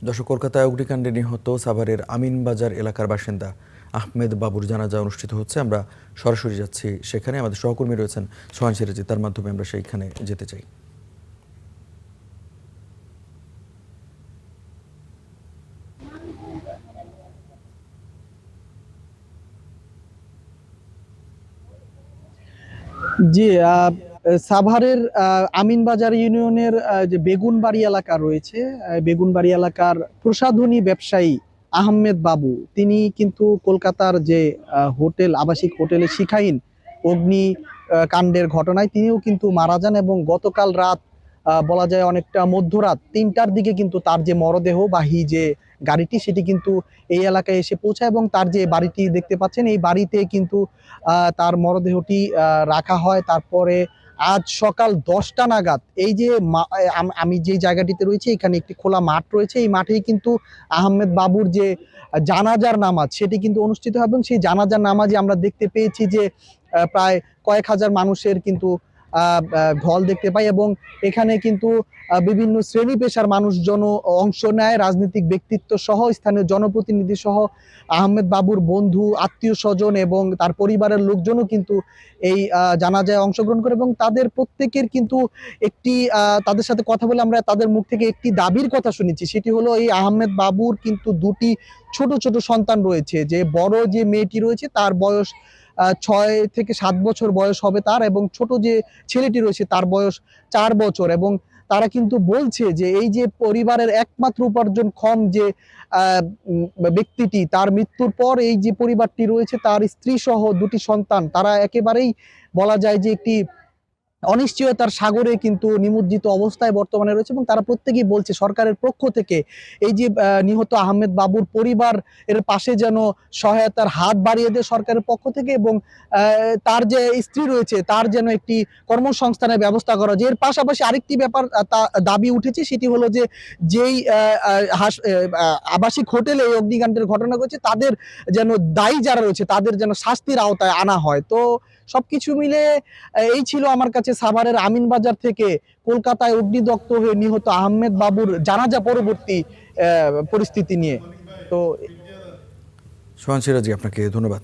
দর্শক, কলকাতায় অগ্নিকাণ্ডে নিহত সাভারের আমিনবাজার এলাকার বাসিন্দা আহমেদ বাবুর জানাজা অনুষ্ঠিত হচ্ছে। আমরা সরাসরি যাচ্ছি সেখানে। আমাদের সহকর্মী রয়েছেন সোহান সিরাজি, তার মাধ্যমে আমরা সেইখানে যেতে চাই। জি, সাভারের আমিনবাজার ইউনিয়নের যে বেগুনবাড়ি এলাকা রয়েছে, বেগুনবাড়ি এলাকার প্রসাধনী ব্যবসায়ী আহমেদ বাবু, তিনি কিন্তু কলকাতার যে হোটেল, আবাসিক হোটেলে শিখাহীন অগ্নি কাণ্ডের ঘটনায় তিনিও কিন্তু মারা যান। এবং গতকাল রাত বলা যায় অনেকটা মধ্যরাত ৩টার দিকে কিন্তু তার যে মরদেহবাহী যে গাড়িটি, সেটি কিন্তু এই এলাকায় এসে পৌঁছায় এবং তার যে বাড়িটি দেখতে পাচ্ছেন, এই বাড়িতে কিন্তু তার মরদেহটি রাখা হয়। তারপরে আজ সকাল 10টা নাগাদ এই যে আমি যে জায়গাটিতে রয়েছে, এখানে একটি খোলা মাঠ রয়েছে, এই মাঠেই কিন্তু আহমেদ বাবুর যে জানাজার নামাজ সেটি কিন্তু অনুষ্ঠিত হবে। এবং সেই জানাজার নামাজে আমরা দেখতে পেয়েছি যে প্রায় কয়েক হাজার মানুষের কিন্তু ঢল দেখতে পাই। এবং এখানে কিন্তু বিভিন্ন শ্রেণী পেশার মানুষজন অংশ নেয়, রাজনৈতিক ব্যক্তিত্ব সহ, স্থানীয় জনপ্রতিনিধি সহ, আহমেদ বাবুর বন্ধু, আত্মীয় স্বজন এবং তার পরিবারের লোকজনও কিন্তু এই জানাজায় অংশগ্রহণ করে। এবং তাদের প্রত্যেকের কিন্তু একটি তাদের সাথে কথা বলে আমরা তাদের মুখ থেকে একটি দাবির কথা শুনেছি, সেটি হলো এই আহমেদ বাবুর কিন্তু দুটি ছোট ছোট সন্তান রয়েছে। যে বড় যে মেয়েটি রয়েছে তার বয়স 6 থেকে 7 বছর বয়স হবে তার, এবং ছোট যে ছেলেটি রয়েছে তার বয়স 4 বছর। এবং তারা কিন্তু বলছে যে এই যে পরিবারের একমাত্র উপার্জনক্ষম যে ব্যক্তিটি, তার মৃত্যুর পর এই যে পরিবারটি রয়েছে, তার স্ত্রী সহ দুটি সন্তান, তারা একেবারেই বলা যায় যে একটি অনিশ্চয়তার সাগরে কিন্তু নিমজ্জিত অবস্থায় বর্তমানে রয়েছে। এবং তারা প্রত্যেকেই বলছে সরকারের পক্ষ থেকে এই যে নিহত আহমেদ বাবুর পরিবার এর পাশে যেন সহায়তার হাত বাড়িয়ে দেয় সরকারের পক্ষ থেকে, এবং তার যে স্ত্রী রয়েছে তার যেন একটি কর্মসংস্থানের ব্যবস্থা করা যায়। এর পাশাপাশি আরেকটি ব্যাপার দাবি উঠেছে, সেটি হলো যে যেই আবাসিক হোটেলে এই অগ্নিকাণ্ডের ঘটনা ঘটেছে, তাদের যেন দায়ী যারা রয়েছে তাদের যেন শাস্তির আওতায় আনা হয়। তো সবকিছু মিলে এই ছিল আমার কাছে সাভারের আমিনবাজার থেকে কলকাতায় অগ্নিদগ্ধ হয়ে নিহত আহমেদ বাবুর জানাজা পরবর্তী পরিস্থিতি নিয়ে। তো সোহান সিরাজি, আপনাকে ধন্যবাদ।